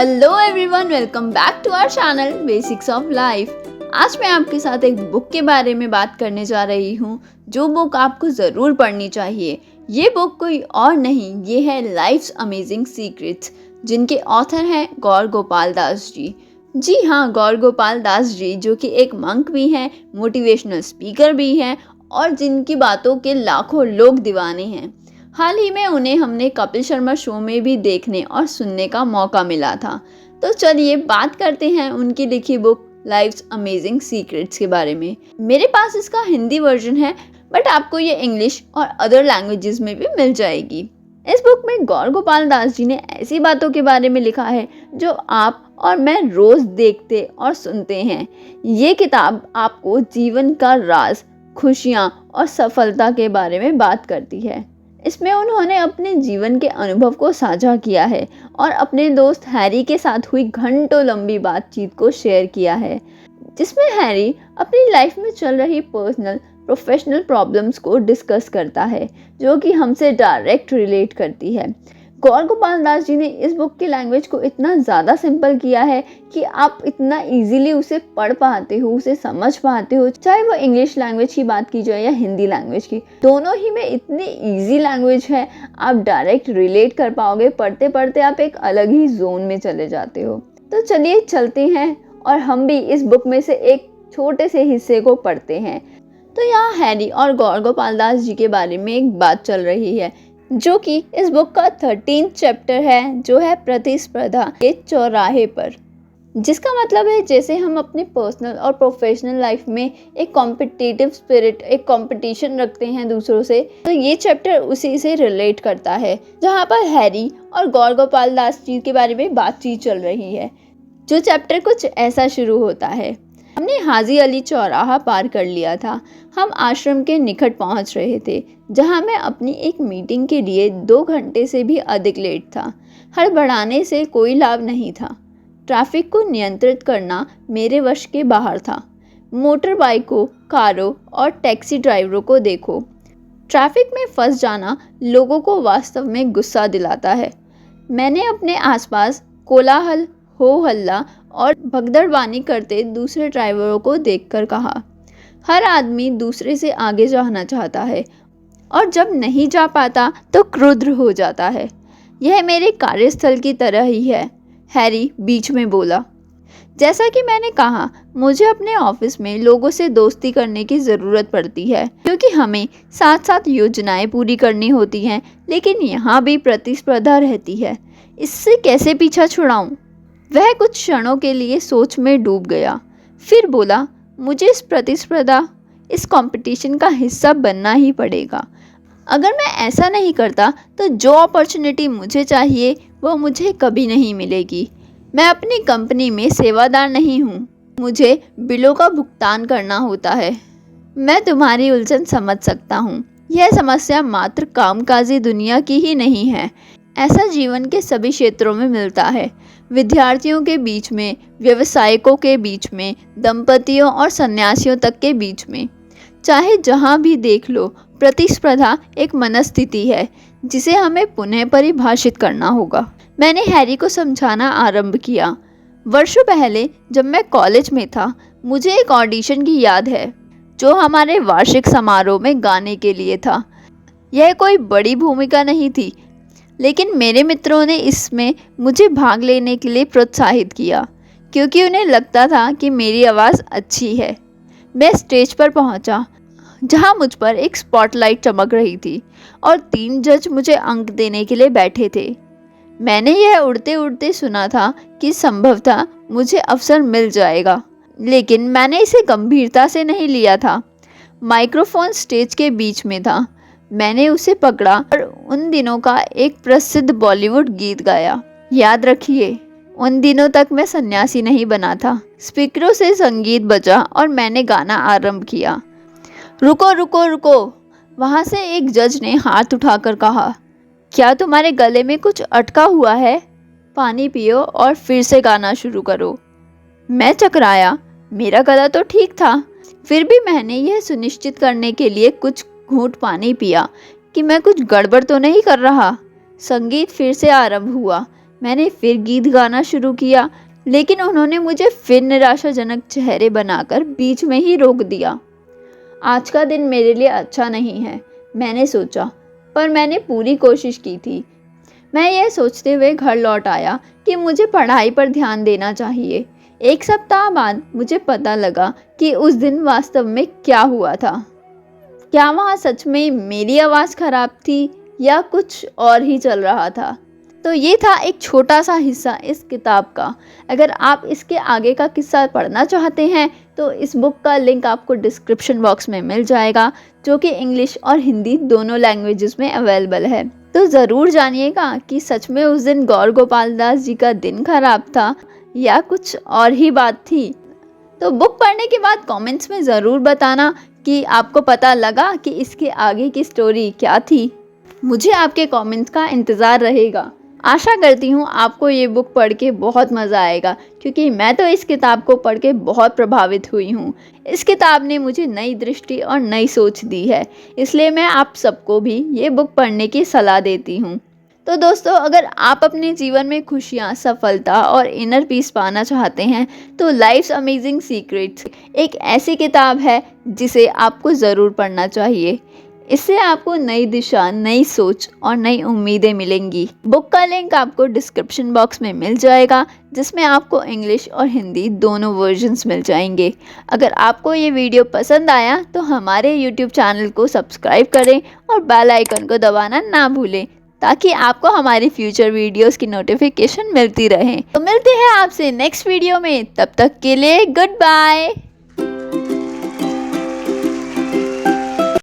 Hello everyone, welcome back to our channel basics of life. आज मैं आपके साथ एक बुक के बारे में बात करने जा रही हूँ जो बुक आपको ज़रूर पढ़नी चाहिए। ये बुक कोई और नहीं, ये है लाइफ्स अमेजिंग सीक्रेट्स, जिनके ऑथर हैं गौर गोपाल दास जी। जी हाँ, गौर गोपाल दास जी जो कि एक मंक भी हैं, मोटिवेशनल स्पीकर भी हैं और जिनकी बातों के लाखों लोग दीवाने हैं। हाल ही में उन्हें हमने कपिल शर्मा शो में भी देखने और सुनने का मौका मिला था। तो चलिए बात करते हैं उनकी लिखी बुक लाइफ्स अमेजिंग सीक्रेट्स के बारे में। मेरे पास इसका हिंदी वर्जन है, बट आपको ये इंग्लिश और अदर लैंग्वेजेस में भी मिल जाएगी। इस बुक में गौर गोपाल दास जी ने ऐसी बातों के बारे में लिखा है जो आप और मैं रोज देखते और सुनते हैं। ये किताब आपको जीवन का राज, खुशियाँ और सफलता के बारे में बात करती है। इसमें उन्होंने अपने जीवन के अनुभव को साझा किया है और अपने दोस्त हैरी के साथ हुई घंटों लंबी बातचीत को शेयर किया है, जिसमें हैरी अपनी लाइफ में चल रही पर्सनल प्रोफेशनल प्रॉब्लम्स को डिस्कस करता है जो कि हमसे डायरेक्ट रिलेट करती है। गौर गोपाल दास जी ने इस बुक की लैंग्वेज को इतना ज़्यादा सिंपल किया है कि आप इतना इजीली उसे पढ़ पाते हो, उसे समझ पाते हो। चाहे वो इंग्लिश लैंग्वेज की बात की जाए या हिंदी लैंग्वेज की, दोनों ही में इतनी इजी लैंग्वेज है, आप डायरेक्ट रिलेट कर पाओगे। पढ़ते पढ़ते आप एक अलग ही जोन में चले जाते हो। तो चलिए चलते हैं और हम भी इस बुक में से एक छोटे से हिस्से को पढ़ते हैं। तो यहाँ हैरी और गौर गोपाल दास जी के बारे में एक बात चल रही है जो कि इस बुक का 13th चैप्टर है, जो है प्रतिस्पर्धा के चौराहे पर। जिसका मतलब है जैसे हम अपनी पर्सनल और प्रोफेशनल लाइफ में एक कॉम्पिटिटिव स्पिरिट, एक कंपटीशन रखते हैं दूसरों से, तो ये चैप्टर उसी से रिलेट करता है, जहाँ पर हैरी और गौर गोपाल दास जी के बारे में बातचीत चल रही है। जो चैप्टर कुछ ऐसा शुरू होता है। हमने हाजी अली चौराहा पार कर लिया था। हम आश्रम के निकट पहुंच रहे थे, जहां मैं अपनी एक मीटिंग के लिए 2 घंटे से भी अधिक लेट था। हड़बड़ाने से कोई लाभ नहीं था। ट्रैफिक को नियंत्रित करना मेरे वश के बाहर था। मोटर बाइकों, कारों और टैक्सी ड्राइवरों को देखो। ट्रैफिक में फंस जाना लोगों को वास्तव में गुस्सा दिलाता है। मैंने अपने आसपास कोलाहल, हो हल्ला और भगदड़बानी करते दूसरे ड्राइवरों को देखकर कहा, हर आदमी दूसरे से आगे जाना चाहता है और जब नहीं जा पाता तो क्रुद्ध हो जाता है। यह मेरे कार्यस्थल की तरह ही है, हैरी बीच में बोला। जैसा कि मैंने कहा, मुझे अपने ऑफिस में लोगों से दोस्ती करने की ज़रूरत पड़ती है क्योंकि हमें साथ साथ योजनाएं पूरी करनी होती हैं, लेकिन यहाँ भी प्रतिस्पर्धा रहती है। इससे कैसे पीछा छुड़ाऊँ? वह कुछ क्षणों के लिए सोच में डूब गया, फिर बोला, मुझे इस प्रतिस्पर्धा, इस कंपटीशन का हिस्सा बनना ही पड़ेगा। अगर मैं ऐसा नहीं करता तो जो अपॉर्चुनिटी मुझे चाहिए वो मुझे कभी नहीं मिलेगी। मैं अपनी कंपनी में सेवादार नहीं हूँ, मुझे बिलों का भुगतान करना होता है। मैं तुम्हारी उलझन समझ सकता हूँ। यह समस्या मात्र कामकाजी दुनिया की ही नहीं है, ऐसा जीवन के सभी क्षेत्रों में मिलता है। विद्यार्थियों के बीच में, व्यवसायिकों के बीच में, दंपतियों और सन्यासियों तक के बीच में, चाहे जहाँ भी देख लो, प्रतिस्पर्धा एक मनस्थिति है जिसे हमें पुनः परिभाषित करना होगा। मैंने हैरी को समझाना आरंभ किया। वर्षों पहले जब मैं कॉलेज में था, मुझे एक ऑडिशन की याद है जो हमारे वार्षिक समारोह में गाने के लिए था। यह कोई बड़ी भूमिका नहीं थी, लेकिन मेरे मित्रों ने इसमें मुझे भाग लेने के लिए प्रोत्साहित किया क्योंकि उन्हें लगता था कि मेरी आवाज़ अच्छी है। मैं स्टेज पर पहुंचा, जहां मुझ पर एक स्पॉटलाइट चमक रही थी और 3 जज मुझे अंक देने के लिए बैठे थे। मैंने यह उड़ते उड़ते सुना था कि संभवतः मुझे अवसर मिल जाएगा, लेकिन मैंने इसे गंभीरता से नहीं लिया था। माइक्रोफोन स्टेज के बीच में था। मैंने उसे पकड़ा और उन दिनों का एक प्रसिद्ध बॉलीवुड गीत गाया। याद रखिए, उन दिनों तक मैं सन्यासी नहीं बना था। स्पीकरों से संगीत बजा और मैंने गाना आरंभ किया। रुको रुको रुको, वहाँ से एक जज ने हाथ उठाकर कहा, क्या तुम्हारे गले में कुछ अटका हुआ है? पानी पियो और फिर से गाना शुरू करो। मैं चकराया। मेरा गला तो ठीक था, फिर भी मैंने यह सुनिश्चित करने के लिए कुछ घूंट पानी पिया कि मैं कुछ गड़बड़ तो नहीं कर रहा। संगीत फिर से आरंभ हुआ। मैंने फिर गीत गाना शुरू किया, लेकिन उन्होंने मुझे फिर निराशाजनक चेहरे बनाकर बीच में ही रोक दिया। आज का दिन मेरे लिए अच्छा नहीं है, मैंने सोचा, पर मैंने पूरी कोशिश की थी। मैं यह सोचते हुए घर लौट आया कि मुझे पढ़ाई पर ध्यान देना चाहिए। एक सप्ताह बाद मुझे पता लगा कि उस दिन वास्तव में क्या हुआ था। क्या वहाँ सच में मेरी आवाज़ खराब थी या कुछ और ही चल रहा था? तो ये था एक छोटा सा हिस्सा इस किताब का। अगर आप इसके आगे का किस्सा पढ़ना चाहते हैं तो इस बुक का लिंक आपको डिस्क्रिप्शन बॉक्स में मिल जाएगा, जो कि इंग्लिश और हिंदी दोनों लैंग्वेजेस में अवेलेबल है। तो ज़रूर जानिएगा कि सच में उस दिन गौर गोपाल दास जी का दिन खराब था या कुछ और ही बात थी। तो बुक पढ़ने के बाद कमेंट्स में ज़रूर बताना कि आपको पता लगा कि इसके आगे की स्टोरी क्या थी। मुझे आपके कमेंट्स का इंतज़ार रहेगा। आशा करती हूँ आपको ये बुक पढ़ के बहुत मज़ा आएगा, क्योंकि मैं तो इस किताब को पढ़ के बहुत प्रभावित हुई हूँ। इस किताब ने मुझे नई दृष्टि और नई सोच दी है, इसलिए मैं आप सबको भी ये बुक पढ़ने की सलाह देती हूँ। तो दोस्तों, अगर आप अपने जीवन में खुशियाँ, सफलता और इनर पीस पाना चाहते हैं तो लाइफ्स अमेजिंग सीक्रेट्स एक ऐसी किताब है जिसे आपको ज़रूर पढ़ना चाहिए। इससे आपको नई दिशा, नई सोच और नई उम्मीदें मिलेंगी। बुक का लिंक आपको डिस्क्रिप्शन बॉक्स में मिल जाएगा, जिसमें आपको इंग्लिश और हिंदी दोनों वर्जन्स मिल जाएंगे। अगर आपको ये वीडियो पसंद आया तो हमारे यूट्यूब चैनल को सब्सक्राइब करें और बेल आइकन को दबाना ना भूलें, ताकि आपको हमारी फ्यूचर वीडियोस की नोटिफिकेशन मिलती रहे। तो मिलते हैं आपसे नेक्स्ट वीडियो में, तब तक के लिए गुड बाय।